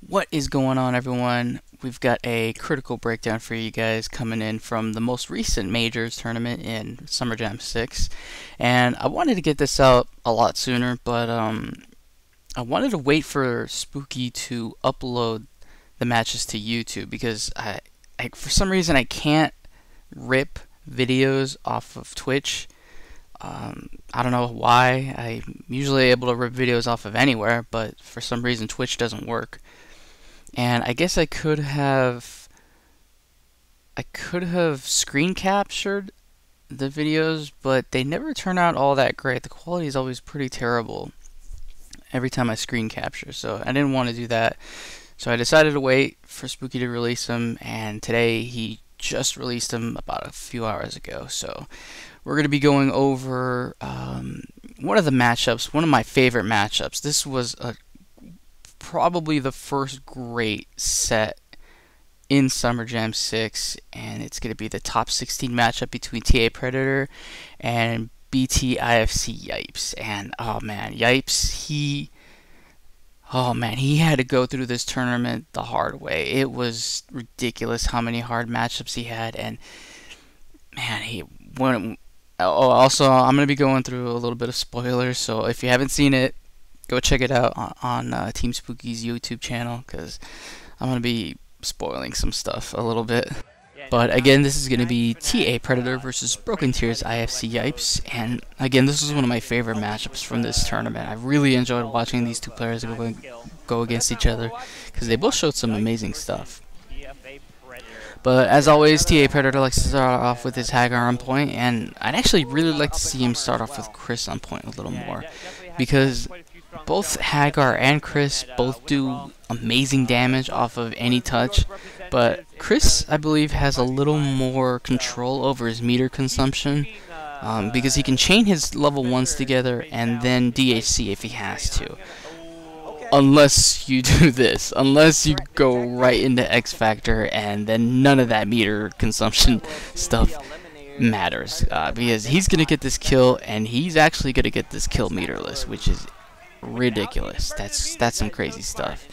What is going on, everyone? We've got a critical breakdown for you guys coming in from the most recent majors tournament in Summerjam 6. And I wanted to get this out a lot sooner, but I wanted to wait for Spooky to upload the matches to YouTube because for some reason I can't rip videos off of Twitch. I don't know why. I'm usually able to rip videos off of anywhere, but for some reason Twitch doesn't work. And I guess I could have screen captured the videos, but they never turn out all that great. The quality is always pretty terrible every time I screen capture, so I didn't want to do that. So I decided to wait for Spooky to release them, and today he just released them about a few hours ago. So we're going to be going over one of the matchups, one of my favorite matchups. This was probably the first great set in Summerjam 6, and it's going to be the top 16 matchup between TA Predator and BT IFC Yipes. And oh man, Yipes, he had to go through this tournament the hard way. It was ridiculous how many hard matchups he had, and man, he went. Oh, also, I'm going to be going through a little bit of spoilers, so if you haven't seen it, go check it out on Team Spooky's YouTube channel, because I'm going to be spoiling some stuff a little bit. But again, this is going to be TA Predator versus Broken Tears IFC Yipes, and again, this is one of my favorite matchups from this tournament. I really enjoyed watching these two players go against each other, because they both showed some amazing stuff. But as always, TA Predator likes to start off with his Hagar on point, and I'd actually really like to see him start off with Chris on point a little more, because both Hagar and Chris both do amazing damage off of any touch, but Chris, I believe, has a little more control over his meter consumption, because he can chain his level 1s together and then DHC if he has to. Unless you do this, unless you go right into X Factor, and then none of that meter consumption stuff matters, because he's gonna get this kill, and he's actually gonna get this kill meterless, which is ridiculous. That's some crazy stuff.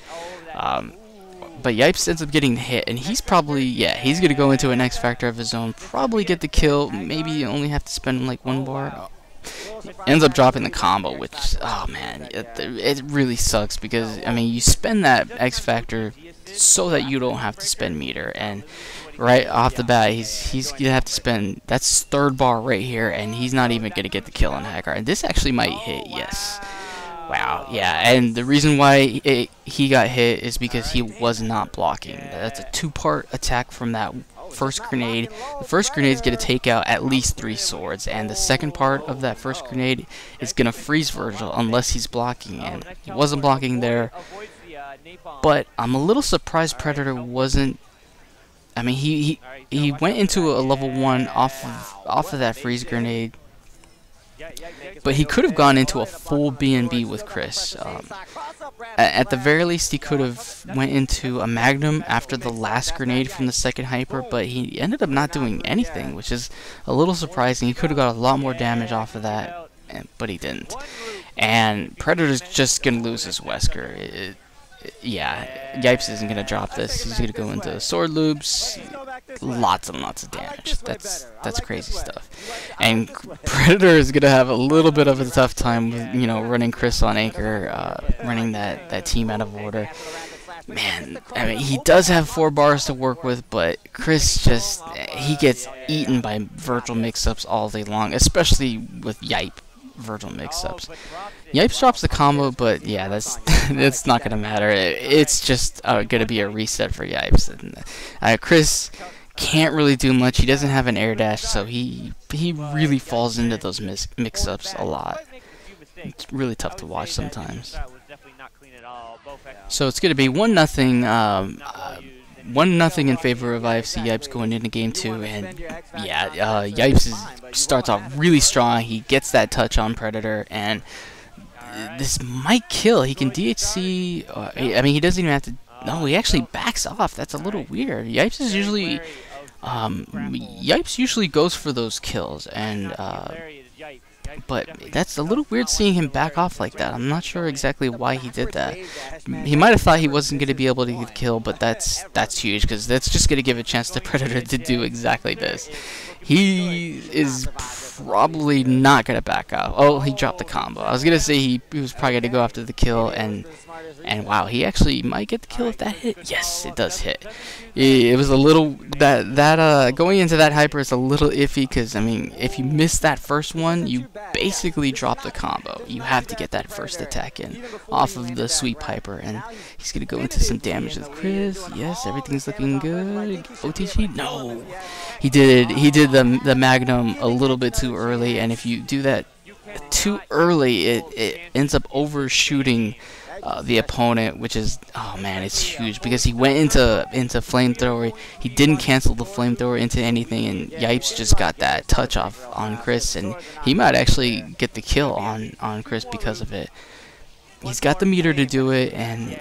But Yipes ends up getting hit, and he's probably, he's gonna go into an X Factor of his own, probably get the kill, maybe only have to spend like 1 bar. Ends up dropping the combo, which, oh man, it really sucks, because I mean, you spend that X Factor so that you don't have to spend meter, and right off the bat he's gonna have to spend, that's 3rd bar right here, and he's not even gonna get the kill on Hagar. And this actually might hit, yes. Wow, yeah, and the reason why he got hit is because he was not blocking. That's a 2-part attack from that first grenade. The first grenade is going to take out at least 3 swords, and the second part of that first grenade is going to freeze Virgil unless he's blocking, and he wasn't blocking there. But I'm a little surprised Predator wasn't. I mean, he went into a level 1 off of that freeze grenade, but he could have gone into a full BNB with Chris. At the very least, he could have went into a Magnum after the last grenade from the second hyper, but he ended up not doing anything, which is a little surprising. He could have got a lot more damage off of that, but he didn't. And Predator's just going to lose his Wesker. Yipes isn't going to drop this. He's going to go into sword loops, lots and lots of damage. That's crazy stuff. And Predator is going to have a little bit of a tough time with, running Chris on anchor, running that team out of order. Man, I mean, he does have 4 bars to work with, but Chris he gets eaten by Virgil mix-ups all day long, especially with Yipe Virgil mix-ups. Yipes drops the combo, but yeah, that's not gonna matter. It's just gonna be a reset for Yipes. And, Chris can't really do much. He doesn't have an air dash, so he really falls into those mix-ups a lot. It's really tough to watch sometimes. So it's gonna be 1-0. 1-0 in favor of IFC Yipes going into game 2, and Yipes starts off really strong. He gets that touch on Predator, and this might kill. He can DHC. I mean, he doesn't even have to. No, he actually backs off. That's a little weird. Yipes usually goes for those kills, and but that's a little weird seeing him back off like that. I'm not sure exactly why he did that. He might have thought he wasn't going to be able to get killed, but that's huge, because that's just going to give a chance to Predator to do exactly this. He is probably not going to back out. Oh, he dropped the combo. I was going to say he was probably going to go after the kill, and wow, he actually might get the kill if that hit. Yes, it does hit. It was a little, going into that hyper is a little iffy, because, I mean, if you miss that first one, you basically drop the combo. You have to get that first attack in off of the sweep hyper, and he's going to go into some damage with Chris. Yes, everything's looking good. OTG? No. He did the Magnum a little bit too early, and if you do that too early, it ends up overshooting the opponent, which is, oh man, it's huge, because he went into flamethrower. He didn't cancel the flamethrower into anything, and Yipes just got that touch off on Chris, and he might actually get the kill on Chris because of it. He's got the meter to do it, and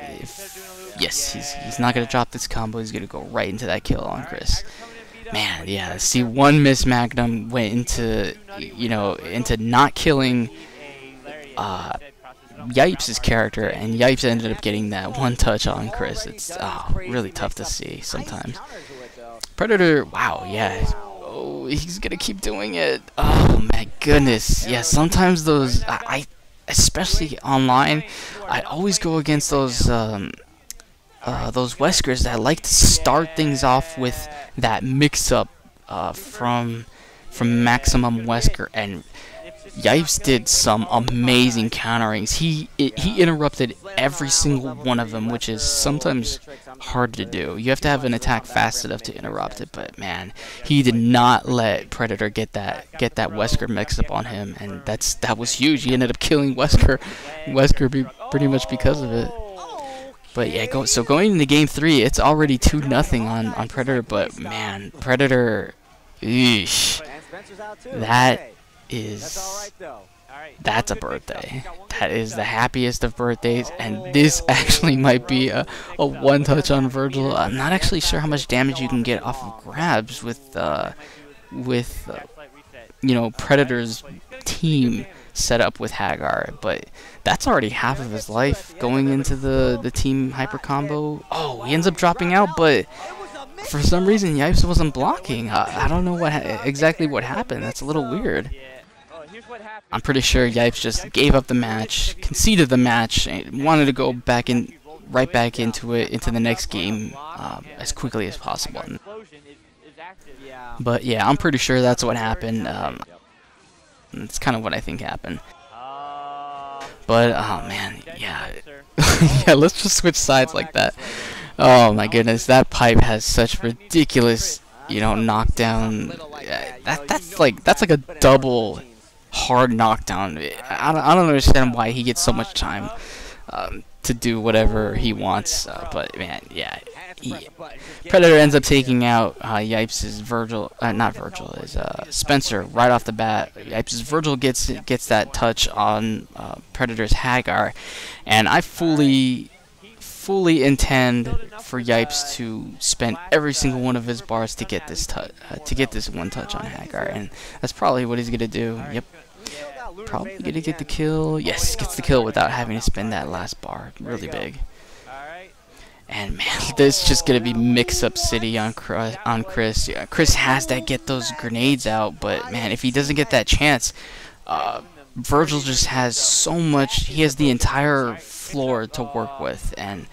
yes, he's not gonna drop this combo. He's gonna go right into that kill on Chris. Man, yeah, see, one miss Magnum went into, into not killing Yipes' character, and Yipes ended up getting that one touch on Chris. It's really tough to see sometimes. Predator, wow, yeah. Oh, he's gonna keep doing it. Oh my goodness. Yeah, sometimes those, I especially online, I always go against those Weskers that like to start things off with that mix-up from Maximum Wesker, and Yipes did some amazing counterings. He interrupted every single one of them, which is sometimes hard to do. You have to have an attack fast enough to interrupt it, but man, he did not let Predator get that Wesker mix-up on him, and that was huge. He ended up killing Wesker pretty much because of it. But yeah, going into Game 3, it's already 2-0 on Predator, but man, Predator, eesh, that's a birthday. That is the happiest of birthdays, and this actually might be a one-touch on Virgil. I'm not actually sure how much damage you can get off of grabs with Predator's team set up with Hagar, but that's already half of his life going into the team hyper combo. Oh, he ends up dropping out, but for some reason Yipes wasn't blocking. I don't know exactly what happened. That's a little weird. I'm pretty sure Yipes just gave up the match, conceded the match, and wanted to go right back into the next game as quickly as possible. But yeah, I'm pretty sure that's what happened. That's kind of what I think happened. But, oh man, yeah. Yeah, let's just switch sides like that. Oh my goodness, that pipe has such ridiculous, knockdown. That's like a double hard knockdown. I don't understand why he gets so much time to do whatever he wants, but man, yeah. Predator ends up taking out Yipes' Spencer right off the bat. Yipes' Virgil gets that touch on Predator's Hagar, and I fully intend for Yipes to spend every single one of his bars to get this one touch on Hagar, and that's probably what he's gonna do. Yep. Probably gonna get the kill. Yes, gets the kill without having to spend that last bar. Really big. And man, this is just gonna be mix-up city on Chris. Yeah, Chris has to get those grenades out, but man, if he doesn't get that chance, Virgil just has so much. He has the entire floor to work with, and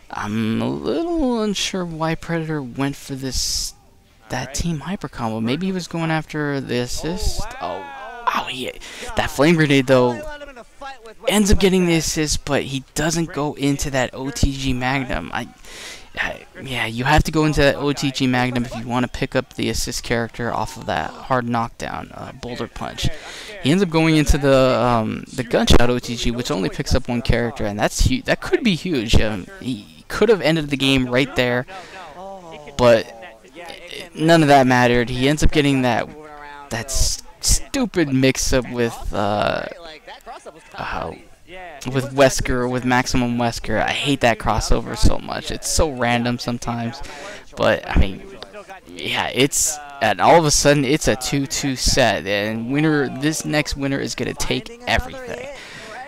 I'm a little unsure why Predator went for that team hyper combo. Maybe he was going after the assist. Oh, yeah, that flame grenade though ends up getting the assist, but he doesn't go into that OTG Magnum. Yeah, you have to go into that OTG Magnum if you want to pick up the assist character off of that hard knockdown, Boulder Punch. He ends up going into the Gunshot OTG, which only picks up one character, and that's huge. That could be huge. He could have ended the game right there, but none of that mattered. He ends up getting that stupid mix-up with Wesker, with Maximum Wesker. I hate that crossover so much. It's so random sometimes, but I mean, yeah, and all of a sudden it's a 2-2 set, and this next winner is gonna take everything.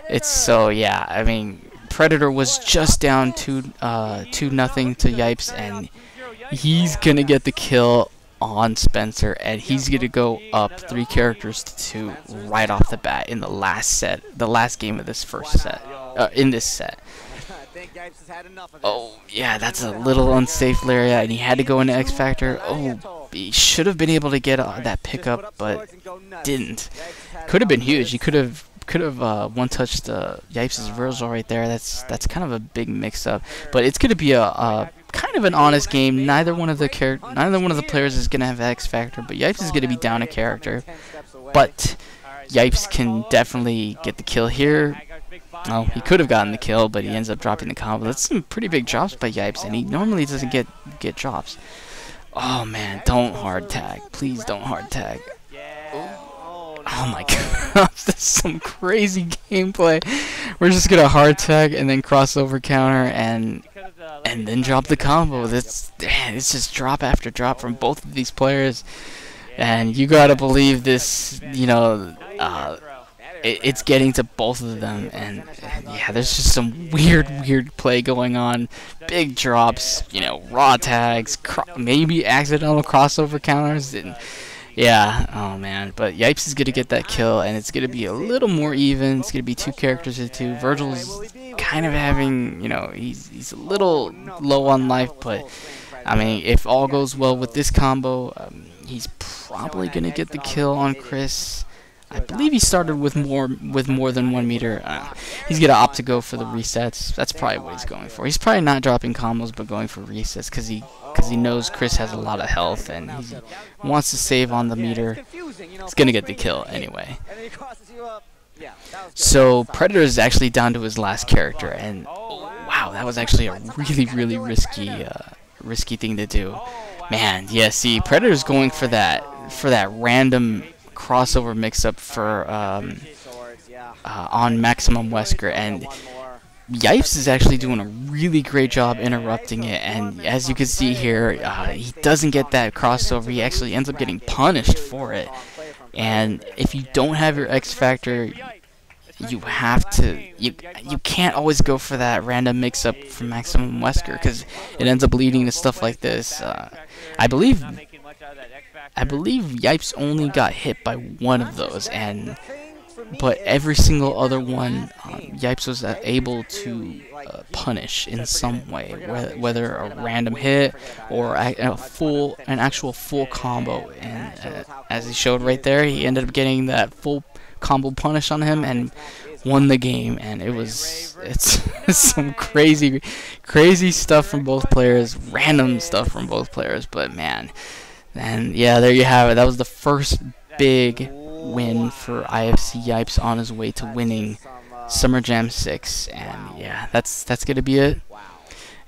It's so, yeah. I mean, Predator was just down 2-0 to Yipes, and he's gonna get the kill on Spencer, and he's gonna go up 3 characters to 2 right off the bat in the last game of this first set, in this set. Oh, yeah, that's a little unsafe Lariat, and he had to go into X Factor. Oh, he should have been able to get that pickup, but didn't. Could have been huge. He could have one-touched Yipes' Virgil right there. That's kind of a big mix-up, but it's gonna be a kind of an honest game. Neither one of the players is gonna have X Factor, but Yipes is gonna be down a character. But Yipes can definitely get the kill here. Oh, he could have gotten the kill, but he ends up dropping the combo. That's some pretty big drops by Yipes, and he normally doesn't get drops. Oh man, don't hard tag. Please don't hard tag. Oh my god, that's some crazy gameplay. We're just gonna hard tag and then crossover counter and then drop the combo. It's just drop after drop from both of these players, and you gotta believe this. You know, it's getting to both of them, and yeah, there's just some weird play going on. Big drops, you know, raw tags, maybe accidental crossover counters, and yeah, oh man. But Yipes is gonna get that kill, and it's gonna be a little more even. It's gonna be 2 characters to 2. Virgil's kind of having, you know, he's a little low on life, but I mean, if all goes well with this combo, he's probably gonna get the kill on Chris. I believe he started with more than 1 meter. He's gonna opt to go for the resets. That's probably what he's going for. He's probably not dropping combos, but going for resets because he knows Chris has a lot of health and he wants to save on the meter. He's gonna get the kill anyway. So Predator is actually down to his last character, and oh, wow, that was actually a really risky thing to do. Man, yeah. See, Predator's going for that random crossover mix-up for on Maximum Wesker, and Yipes is actually doing a really great job interrupting it, and as you can see here, he doesn't get that crossover. He actually ends up getting punished for it, and if you don't have your X Factor, you have to, you can't always go for that random mix-up from Maximum Wesker, because it ends up leading to stuff like this. I believe Yipes only got hit by 1 of those, but every single other one, Yipes was able to punish in some way, whether a random hit or an actual full combo. And as he showed right there, he ended up getting that full combo punish on him and won the game. And it's some crazy stuff from both players, random stuff from both players. But man. And yeah, there you have it. That was the first big win for IFC Yipes on his way to winning Summerjam 6. And yeah, that's gonna be it.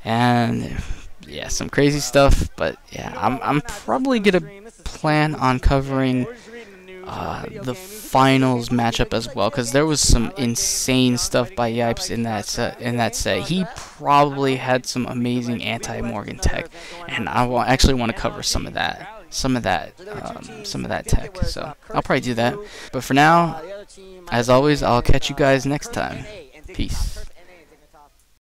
And yeah, some crazy stuff. But yeah, I'm probably gonna plan on covering the finals matchup as well, because there was some insane stuff by Yipes in that set. He probably had some amazing anti-Morgan tech, and I actually want to cover some of that tech. So I'll probably do that. But for now, as always, I'll catch you guys next time. Peace.